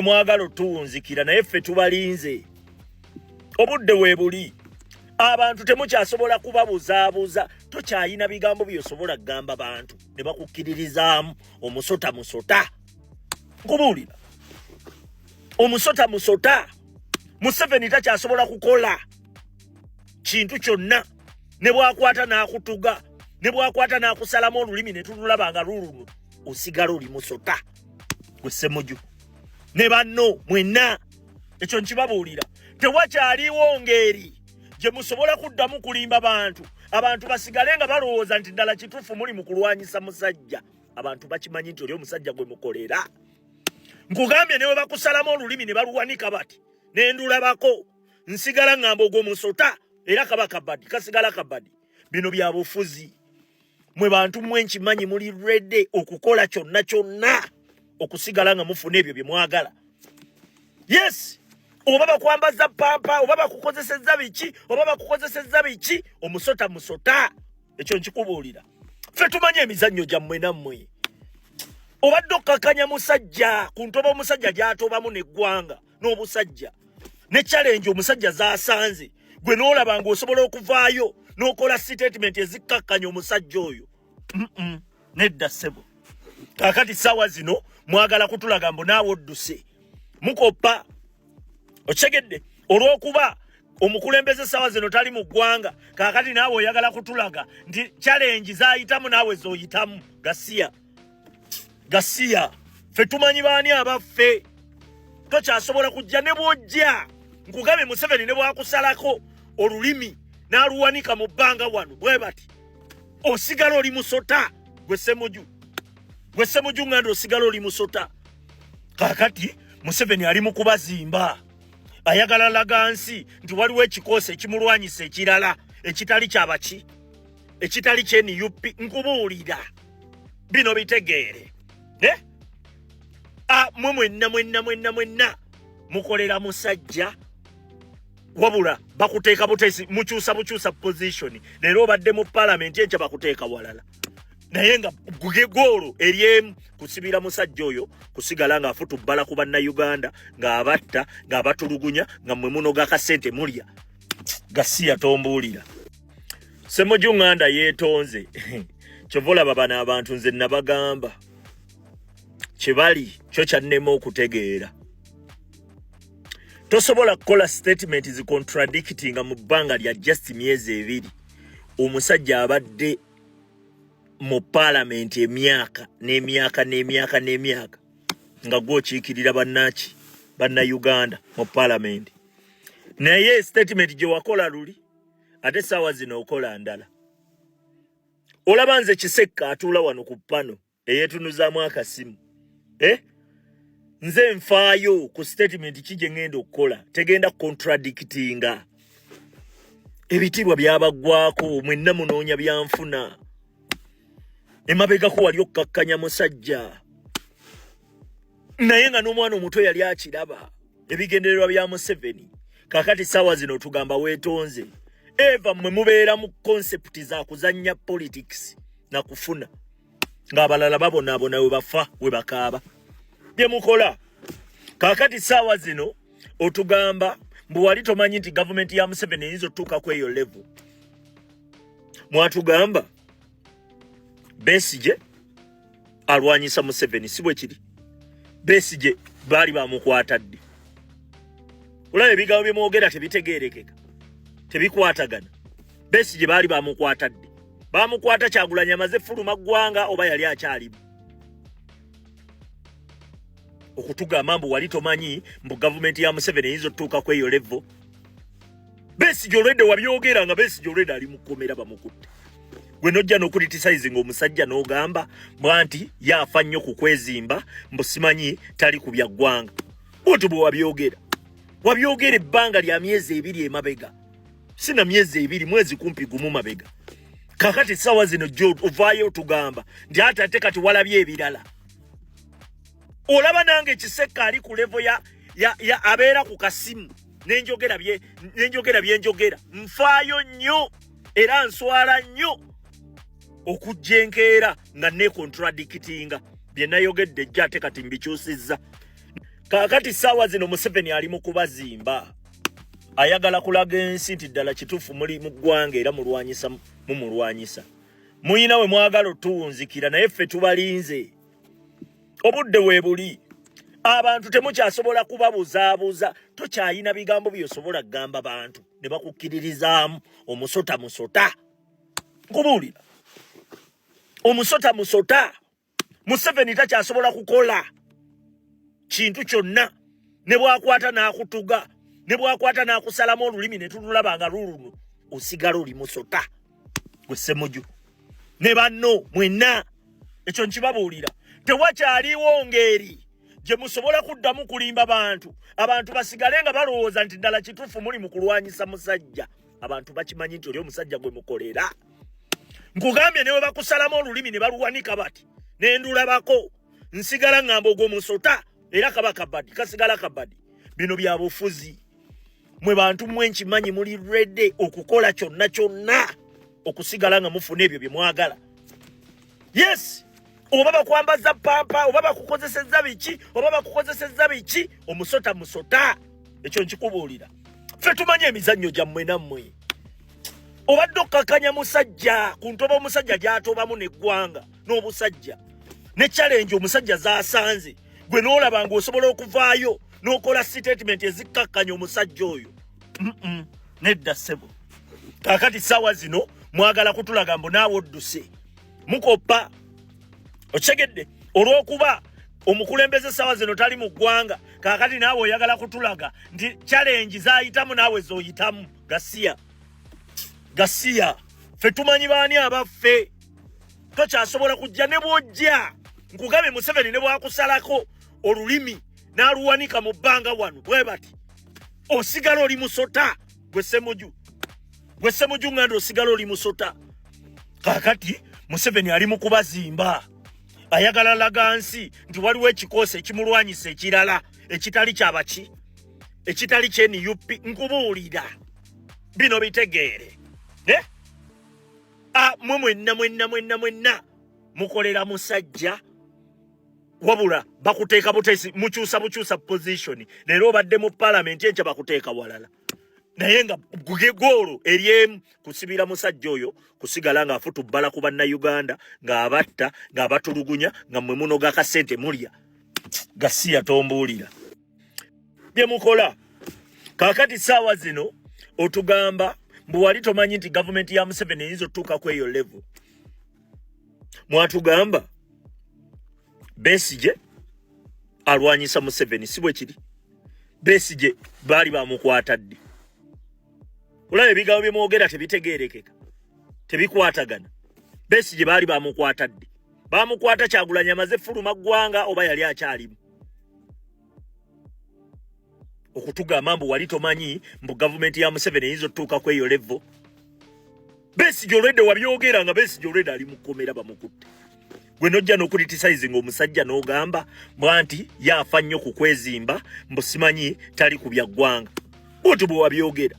mwagalo tuwunzikira naye ffe tubalinze obudde weebuli abantu temukyasobola kubabuzaabuza tokyayina bigambo byosobola kugamba bantu ne bakukkiririzaamu omusota musota nkubuulira omusota musota Museveni takyasobola kukola kintu kyonna ne bwakwata n'akutuga ne bwakwata n'akusalamu olulimi ne tululaba nga lululu osigala oli musota gwe Ssemujju ne banno mwenna ekyo nkibabuulira tewakyaliwo ngeri gye musobola kuddamu kulimba abantu basigale nga balowooza nti ddala kituufu muli mu kulwanyisa musajja abantu bakimanyi nti oli omusajja gwe mukolera nkugambye ne bwe bakusalamu olulimi ne baluwanika bati ne ndulabako nsigala ngamba ogwo musota era kaba kabadi kasigala kabadi bino bya bufuzi mwe bantu mwe nkimanyi muli ready okukola kyonna okusigala nga mufuna ebyo bye mwagala yes oba bakwambaza pampa oba bakukozesezza biki omusota musota ekyo nkikubuulira ffe tumanyi emizannyo gyammwe nammwe obadde okkakanya musajja ku ntoba omusajja gy'atobamu n'eggwanga n'obusajja ne challenge omusajja zaasanze gwe n'olaba ng'osobola okuvaayo n'okola statement ezikkakkanya omusajja oyo nedda ssebo kaakati ssaawa zino mwagala kutulaga mbu naawe odduse mukoppa okegedde olw'okuba omukulembeze ssaawa zino tali mu ggwanga kaakati naawe oyagala kutulaga nti challenge zaayitamu naawe z'oyitamu gasiya ffe tumanyi baani abaffe tokyasobola kujja ne bw'ojja nkugambye Museveni ne bwakusalako olulimi n'aluwanika mu bbanga wano bwe bati osigala oli musota gwe Ssemujju nganda osigala oli musota kaakati Museveni ali mu kubazimba ayagala laga nsi nti waliwo ekikoosi ekimulwanyisa ekirala ekitali kyabaki ekitali kyeNUP nkubuulira bino bitegeere mwe mwenna mukolera musajja wabula bakuteeka butesi mukyusa position leero obadde mu parliament enkya bakuteeka walala naye nga goolo eryemu kusibira musajja oyo kusigala nga afutubbala ku bannayuganda ng'abatta ng'abatulugunya nga mwe munoga akasente mulya gasiya tombuulira Ssemujju nganda yeetonze kyova olaba bano abantu nze nabagamba kyebali kyo kyannema okutegeera tosobola kukola statement zicontradictinga mu bbanga lya just myezi 2 omusajja abadde mu parliament emyaka n'emyaka nga gwokiikirira bannayuganda mu parliament naye statement gye wakola luli ate ssaawa zino okola ndala olaba nze Kisekka atuula wano ku pano eyeetunuzaamu akasimu nze nfaayo ku statement kije ngenda okukola tegenda contradictinga ebitiibwa byabagwako mwenna munoonya byanfuna emabegako wali okkakkanya musajja naye nga n'omwana omuto yali akiraba ebigendererwa bya Museveni kaakati ssaawa zino tugamba weetonze eva mmwe mubeera mu concept za kuzannya politics na kufuna ng'abalala babonaabona we bafa we bakaaba bye mukola kaakati ssaawa zino otugamba mbu wali tomanyi nti gavumenti ya Museveni eyinza otutuuka ku eyo level mwatugamba Besigye alwanyisa Museveni si bwe kiri Besigye baali bamukwata ddi olaba ebigambo bye mwogera tebitegeerekeka tebikwatagana Besigye baali bamukwata ddi bamukwata Kyagulanyi amaze fuluma ggwanga oba yali akyalimu okutugamba mbu wali tomanyi mbu gavumenti ya Museveni eyinza otutuuka ku eyo level Besigye olwedde wabyogera nga Besigye olwedde ali mukomera bamukutte gwe nojja n'okulitisizing omusajja n'ogamba bwanti yaafa nnyo ku kwezimba mbu simanyi tali ku bya ggwanga bwoti bwe wabyogera ebbanga lya myezi 2 emabega sina myezi 2 mwezi kumpi gumu mabega kakati ssaawa zino jo ovaayo otugamba nti ate kati walabye ebirala olaba nange Kisekka ali ku level ya abeera ku kasimu nenjogera byenjogera nfaayo nnyo era nswala nnyo okujjenkeera nga ne contradictinga bye nayogedde ate kati mbikyusizza Kakati sawa zino Museveni ali mu kubazimba. Ayagala kulaga ensi nti ddala kituufu muli mu ggwanga era mumulwanyisa. Muyina we mwagala otuwunzikira naye ffe tubalinze. Obudde weebuli. Abantu temukyasobola kubabuzaabuza, tokyayina bigambo byosobola kugamba bantu ne bakukkiririzaamu musota. Nkubuulira. Musota. Museveni takyasobola kukola kintu kyonna ne bwakwata n'akutuga ne bwakwata n'akusalamu olulimi ne tululabanga luluno osigala oli musota gwe Ssemujju ne banno mwenna ekyo nkibabuulira tewakyaliwo ngeri gye musobola kuddamu kulimba abantu basigale nga balowooza nti ddala kituufu muli mu kulwanyisa musajja. Abantu bakimanyi nti oli omusajja gwe mukolera. Nkugambye ne bwe bakusalamu olulimi ne baluwanika bati ne ndulabako nsigala ngamba ogwo musota era kasigala kabadi. Bino bya bufuzi. Mwe bantu mwe nkimanyi muli ready okukola kyonna okusigala nga mufuna ebyo bye mwagala. Yes, oba bakwambaza pampa, oba bakukozesezza biki, omusota. Ekyo nkikubuulira. Ffe tumanyi emizannyo gyammwe nammwe. Obadde okkakanya musajja ku ntoba omusajja gy'atobamu n'eggwanga n'obusajja. Ne challenge omusajja zaasanze. Gwe n'olaba ng'osobola okuvaayo n'okola statement ezikkakkanya omusajja oyo. Nedda ssebo. Kakati ssaawa zino mwagala kutulaga mbu naawe odduse. Mukoppa. Okitegedde olw'okuba omukulembeze ssaawa zino tali mu ggwanga. Kakati naawe oyagala kutulaga nti challenge zaayitamu naawe z'oyitamu. Gasiya. Ffe tumanyi baani abaffe. Tokyasobola kujja ne bw'ojja. Nkugabe Museveni ne bwakusalako olulimi n'aluwanika mu bbanga wano bwe bati. Osigala oli musota gwe Ssemujju. Ng'andi osigala oli musota. Kakati Museveni ali mu kubazimba. Ayagala laga nsi nti waliwo ekikoosi ekimulwanyisa ekirala ekitali kyabaki. Ekitali ky'NUP. Nkubuulira. Bino bitegeere. Mwenna mukolera musajja wabula bakuteeka butesi mukyusa position. Leero obadde mu parliament enkya bakuteeka walala. Naye nga goolo eryemu kusibira musajja oyo kusigala nga afutubbala ku bannayuganda ng'abatta ng'abatulugunya nga mmwe munoga akasente mulya. Gasiya tombuulira bye mukola. Kakati ssaawa zino otugamba mbu wali tomanyi nti gavumenti ya Museveni eyinza otuuka ku eyo level. Mwatugamba Besigye alwanyisa Museveni si bwe kiri. Besigye baali bamukwata ddi. Olaba ebigambo bye mwogera tebitegeerekeka, tebikwatagana. Besigye baali bamukwata ddi. Bamukwata Kyagulanyi amaze fuluma ggwanga oba yali akyalimu. Okutugamba mbu wali tomanyi mbu gavumenti ya Museveni eyinza otuuka ku eyo level. Besigye olwedde wabyogera nga Besigye olwedde ali mu kkomera bamukutte. Gwe nojja n'okulitisizing omusajja n'ogamba bwanti yaafa nnyo ku kwezimba mbu simanyi tali ku bya ggwanga. Bw'otyo bwe wabyogera.